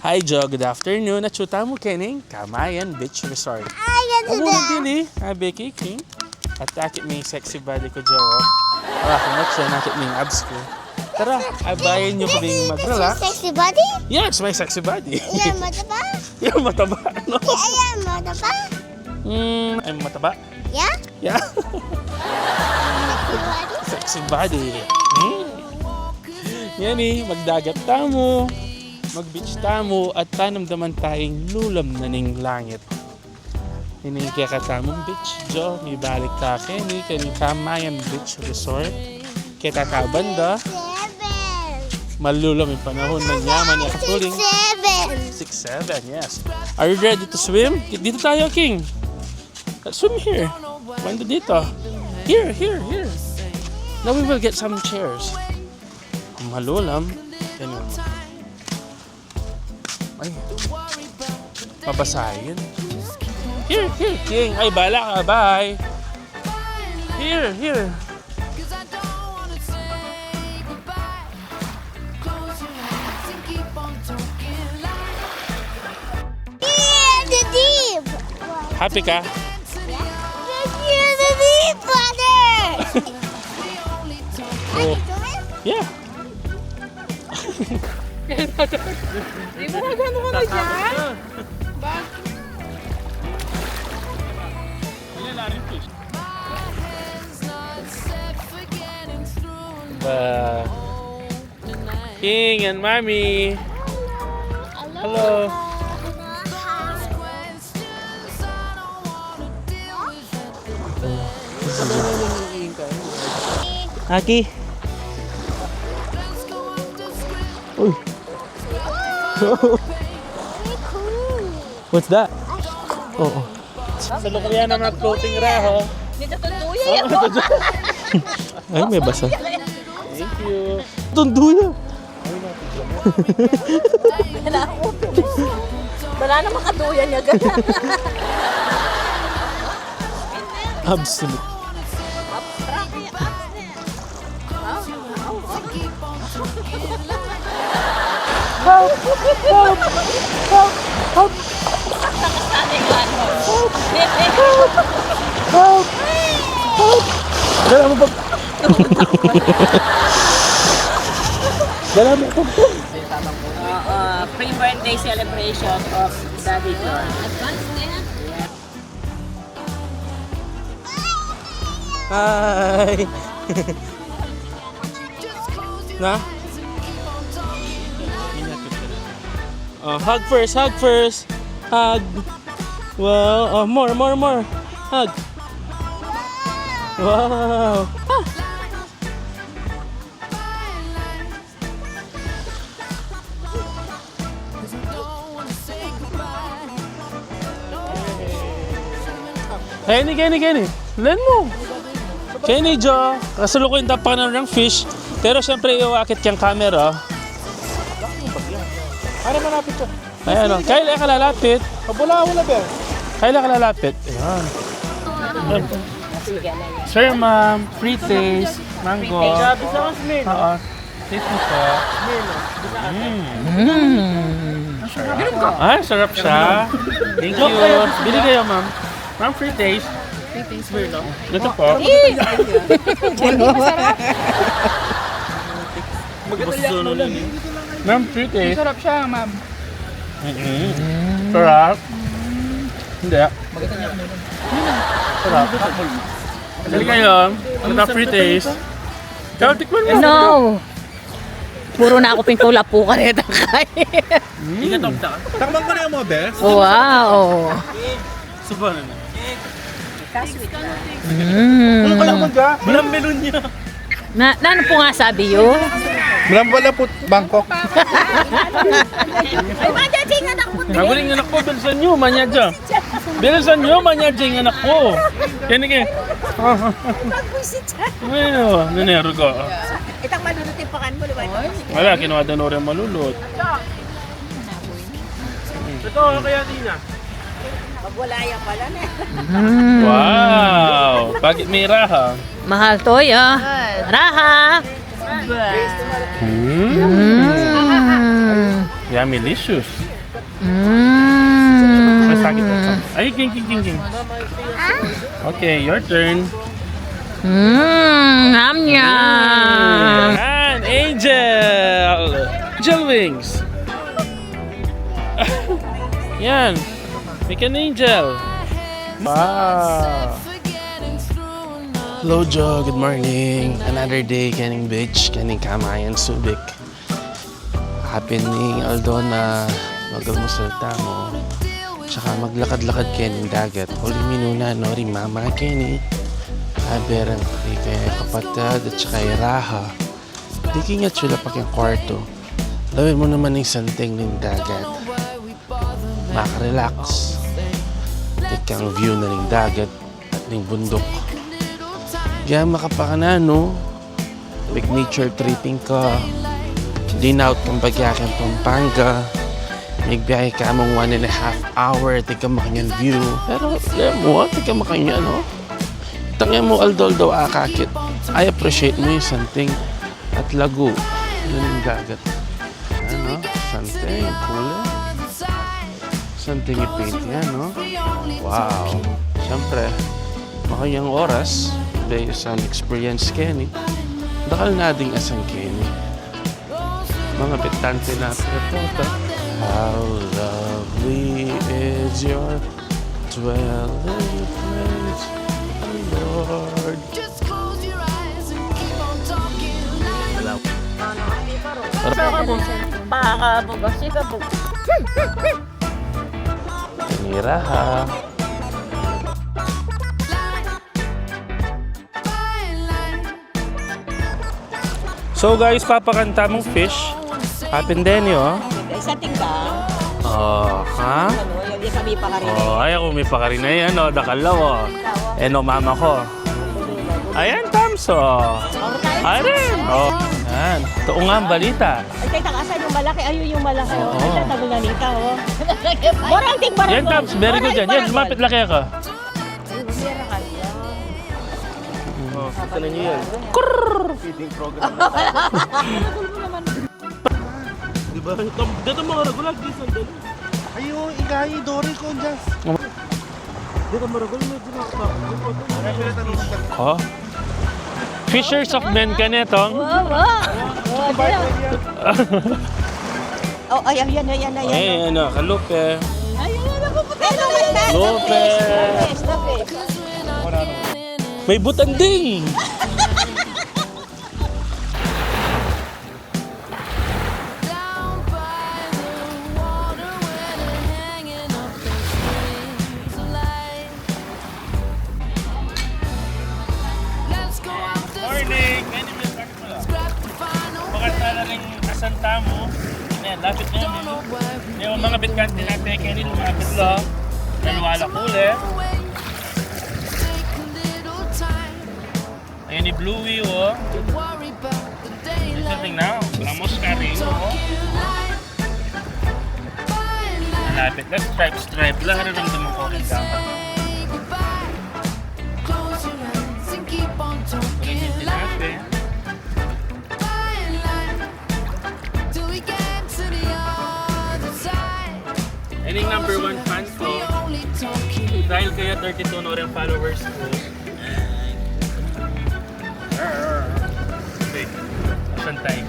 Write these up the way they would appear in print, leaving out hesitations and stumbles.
Hi Jo, good afternoon. Natsuta mo kining Kamayan Beach Resort. Ayaw Amo na. dili, Becky King. At akit may sexy body ko Jo. Kumot siya nakit may abs ko. Tara, abayan nyo kaming mag-relax. Sexy body? Yes, my sexy body. Yan, mataba? Yung mataba, no? Ayan, mataba? I'm mataba? Yeah? Yeah. Sexy body? Sexy body. Yan magdagat tamo, mag-beach tamo, at tanamdaman tayong lulam na ning langit. Ini kaya katamong beach, Jo. May balik ta kini Kamayan Beach Resort. Kita kabanda, 7. malulam yung panahon ng yaman at katuling. 7. 6-7, yes. Are you ready to swim? Dito tayo, King. Let's swim here. Banda dito. Here. Now we will get some chairs. Malulam. Ganun. Ay. Mabasahin. Here, King. Ay, bala ka. Bye. Here. Yeah, the deep. Happy ka? Yeah, the deep water. Oh. Yeah. Di mo nagano ka na dyan? King and Mommy. Hello. Aki. Uy. What's that? Oo. Sa lukriyan ng mga floating raho. Dito tutuya yan. Ay, may basa. Thank you. Tunduya. Wala na makaduyan niya gana. Absolute. Dala mo pa. Dala mo pa. Pre-birthday celebration of Daddy John. Hi. Na? Hug first. Hug. Wow. More. Hug. Wow. Kenny. Len mo. Kenny, Jo. Kasalukuyan tapak na ng fish. Pero siyempre, iwakit yung camera. Para malapit siya. Ayan o. Kailan ka lalapit? Wala ba? Kailan ka lalapit? Ayan. Sir, ma'am. Free taste. Mango. Sabi sa Osmin. Oo. Taste mo po. Ay, sarap siya. Thank you. Bili kayo, ma'am. Ma'am, free taste. Free taste, no? Ito po. Ma'am, free taste. Sarap siya, ma'am. Sarap. Hindi. Sarap. Bili kayo. Ito free taste. Ikaw, tikman mo. No! Puro na ako pintula po ka rin ang kain. Takman ko na yung mga best. Wow! Subuhan na. Ano ka lang magka? Walang melon niya. Ano po nga sabi yun? Malambala po, Bangkok. Ay, madading anak mo din! Naguling anak ko, bilisan nyo, manyadya. Bilisan nyo, manyadya yung anak ko. Yan ke. Pag-visit siya. Ano, nanero ko. Itang malulutin pa kan mo, diba? Wala, kinuha doon rin malulot. Ito, kaya di na. Pag wala yan pala na. Wow! Bakit may raha? Mahal to, ya. Raha! Yummy, delicious. Mmm. Ay, king. Okay, your turn. Mmm. Yum yum. And Angel! Angel wings! Yan. Make an angel. Wow. Hello, Joe. Good morning. Another day, kaning beach, kaning Kamayan, Subic. Happening, although na mag-almusal mo. Tsaka maglakad-lakad kaning dagat. Huli minuna, no, rin mama, kani. Haberang kay kapatid at saka Raha. Di kingat sila pa kayong kwarto. Lawin mo naman yung santing ng dagat. Makarelax. Take ang view na ng dagat at ng bundok. Diyan makapaka na, no? Big nature tripping ka. Din out kang bagyakan Pampanga. Magbiyahe ka mong 1.5 hour. Tika makanyang view. Pero, alam mo, tika makanya, no? Tangyan mo aldol akakit. I appreciate mo yung santing at lagu. Yun yung dagat. Ano? Santing. Cool. Santing i-paint yan, no? Wow. Siyempre, makanyang oras. Based on experience Kenny. Dakal na ding asang Kenny. Mga bitante na reporta. How lovely is your dwelling place, Lord. Raha. So guys, papakanta mong fish. Happen din yun. Sa tinggang. Oh, ha? Ano, yung kami pa ka rin. Oh, ay ako may pakarin na yan, oh, dakalaw, oh. Eh, no, mama ko. Ayan, Tamso. Ayan, oh. Ayan, ito nga ang balita. Ay, teka, asan yung malaki? Ayun yung malaki. Oo. Ay, tatago na nita, oh. Moranting barangol. Yan, Tams, very good yan. Yan, lumapit laki ako. Oh, kita na nyo yan. Diba? Dito mga ragulag, di sandali. Ayo, igayi, Dory ko dyan. Dito mga ragulag, oh. Fishers of men ka netong. Oh, ayan, yan. Ay, ano, kalupe. Ayan, napuputin. Lupe. May butanding. Morning! Pakanta na rin asanta mo. Ayan, lapit na yun. Yung mga bitkante natin, kaya nila lumapit lo. Nalwala kule. Ayan ni Bluey, oh. There's something now. Vamos ka rin, oh. Malapit na, stripe. Lahat rin ang dumako rin dapat. Pagiging natin. Ining number 1 fan ko. Dahil kaya 32 na rin followers ko. Okay. Saan tayo?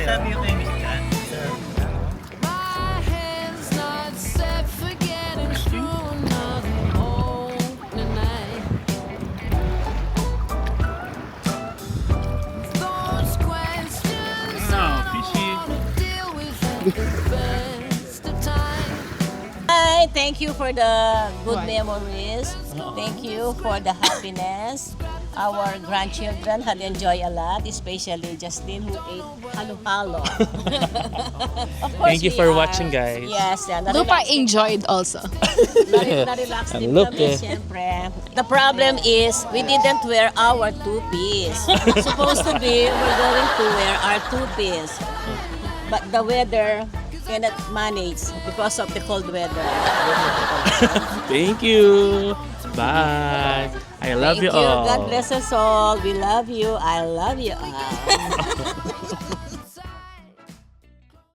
Sabi yung kay Miss Jan. Hi, thank you for the good memories. Thank you for the happiness. Our grandchildren had enjoyed a lot, especially Justin who ate halo-halo. Of course, Thank you we for are- watching, guys. Yes, yeah, Lupa enjoyed also. na-relax din Look, kami, eh. siyempre. The problem is, we didn't wear our two-piece. Supposed to be, we're going to wear our two-piece. But the weather cannot manage because of the cold weather. Thank you. Bye. I love Thank you all. God bless us all. We love you. I love you all.